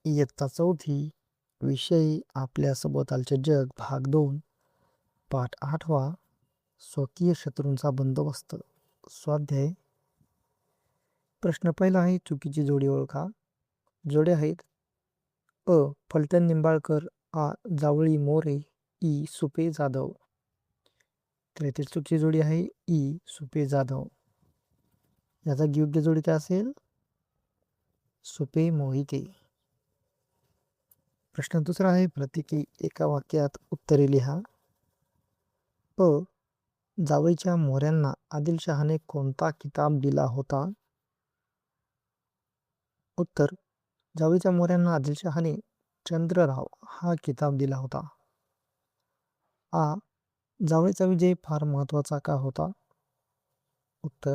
इयत्ता चौथी, विषय आपल्या सभोवतालचे जग, भाग 2, पाठ 8वा, स्वकीय शत्रूंचा बंदोबस्त. स्वाध्याय. प्रश्न पहिला आहे, चुकीची जोडी ओळखा. जोड्या आहेत: अ. फलटण निंबाळकर, आ. जावळी मोरे, ई. सुपे जाधव. तर येथे चुकीची जोडी आहे ई. सुपे जाधव. याचा योग्य जोडी काय असेल? सुपे मोहिते. प्रश्न दुसरा आहे, प्रत्येकी एका वाक्यात उत्तरे लिहा. अ. जावळीच्या मोऱ्यांना आदिलशहाने कोणता किताब दिला होता? उत्तर: जावळीच्या मोऱ्यांना आदिलशहाने चंद्रराव हा किताब दिला होता. आ. जावळीचा विजय फार महत्त्वाचा का होता? उत्तर: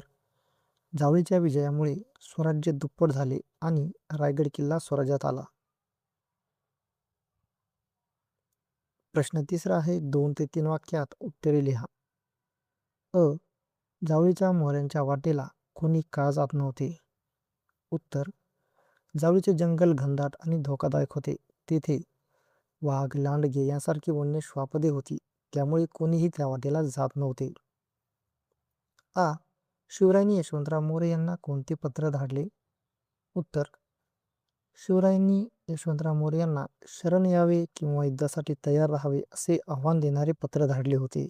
जावळीच्या विजयामुळे स्वराज्य दुप्पट झाले आणि रायगड किल्ला स्वराज्यात आला. प्रश्न तिसरा आहे, 2 ते 3 वाक्यात उत्तरे लिहा. अ. जावळीच्या मोऱ्यांच्या वाटेला कोणी का जात नव्हते? उत्तर: जावळीचे जंगल घनदाट आणि धोकादायक होते. तेथे वाघ, लांडगे यांसारखी वन्य श्वापदे होती, त्यामुळे कोणीही त्या वाटेला जात नव्हते. आ. शिवरायांनी यशवंतराव मोरे यांना कोणते पत्र धाडले? उत्तर: शिवरायांनी यशवंतराव मोरे यांना शरण यावे किंवा युद्धासाठी तयार राहावे असे आव्हान देणारे पत्र धाडले होते.